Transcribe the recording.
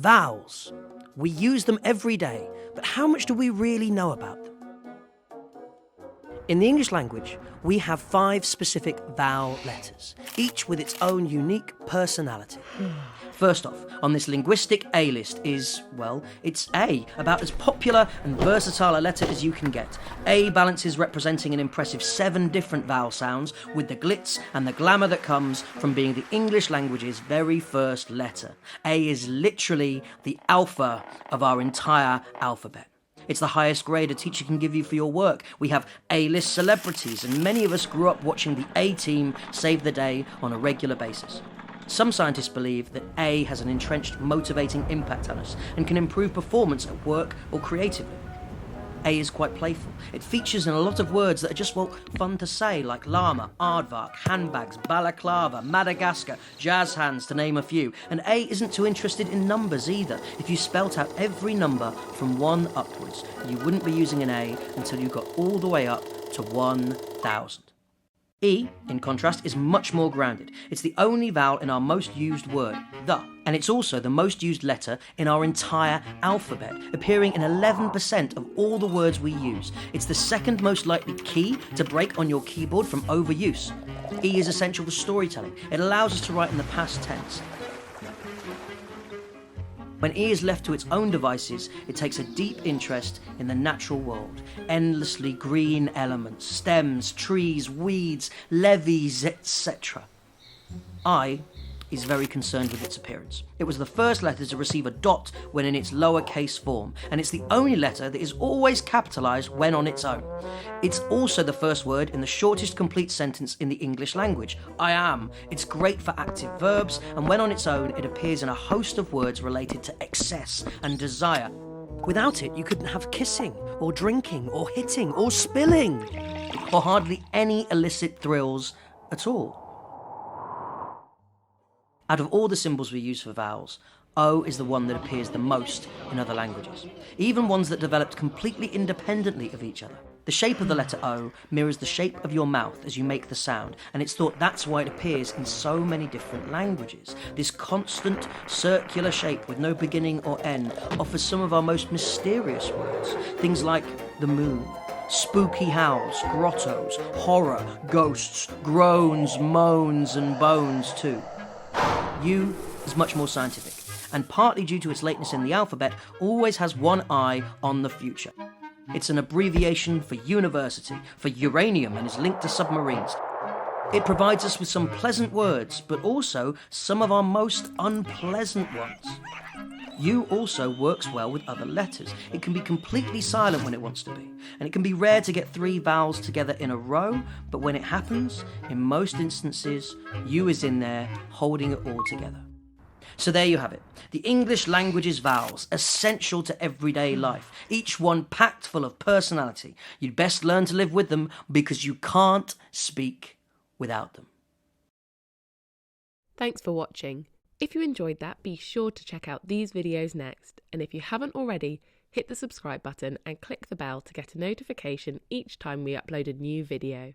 Vowels. We use them every day, but how much do we really know about them? In the English language, we have 5 specific vowel letters, each with its own unique personality. First off, on this linguistic A list is, well, it's A, about as popular and versatile a letter as you can get. A balances representing an impressive 7 different vowel sounds with the glitz and the glamour that comes from being the English language's very first letter. A is literally the alpha of our entire alphabet. It's the highest grade a teacher can give you for your work. We have A-list celebrities, and many of us grew up watching the A-Team save the day on a regular basis. Some scientists believe that A has an entrenched motivating impact on us and can improve performance at work or creatively. A is quite playful. It features in a lot of words that are just, well, fun to say, like llama, aardvark, handbags, balaclava, Madagascar, jazz hands, to name a few. And A isn't too interested in numbers either. If you spelt out every number from 1 upwards, you wouldn't be using an A until you got all the way up to 1,000. E, in contrast, is much more grounded. It's the only vowel in our most used word, the, and it's also the most used letter in our entire alphabet, appearing in 11% of all the words we use. It's the second most likely key to break on your keyboard from overuse. E is essential for storytelling. It allows us to write in the past tense. When E is left to its own devices, it takes a deep interest in the natural world. Endlessly green elements, stems, trees, weeds, levees, etc. I is very concerned with its appearance. It was the first letter to receive a dot when in its lowercase form, and it's the only letter that is always capitalized when on its own. It's also the first word in the shortest complete sentence in the English language, I am. It's great for active verbs, and when on its own, it appears in a host of words related to excess and desire. Without it, you couldn't have kissing, or drinking, or hitting, or spilling, or hardly any illicit thrills at all. Out of all the symbols we use for vowels, O is the one that appears the most in other languages, even ones that developed completely independently of each other. The shape of the letter O mirrors the shape of your mouth as you make the sound, and it's thought that's why it appears in so many different languages. This constant, circular shape with no beginning or end offers some of our most mysterious words, things like the moon, spooky howls, grottos, horror, ghosts, groans, moans, and bones too. U is much more scientific, and partly due to its lateness in the alphabet, always has one I on the future. It's an abbreviation for university, for uranium, and is linked to submarines. It provides us with some pleasant words, but also some of our most unpleasant ones. U also works well with other letters. It can be completely silent when it wants to be, and it can be rare to get 3 vowels together in a row, but when it happens, in most instances, U is in there, holding it all together. So there you have it. The English language's vowels, essential to everyday life, each one packed full of personality. You'd best learn to live with them because you can't speak without them. Thanks for watching. If you enjoyed that, be sure to check out these videos next. And if you haven't already, hit the subscribe button and click the bell to get a notification each time we upload a new video.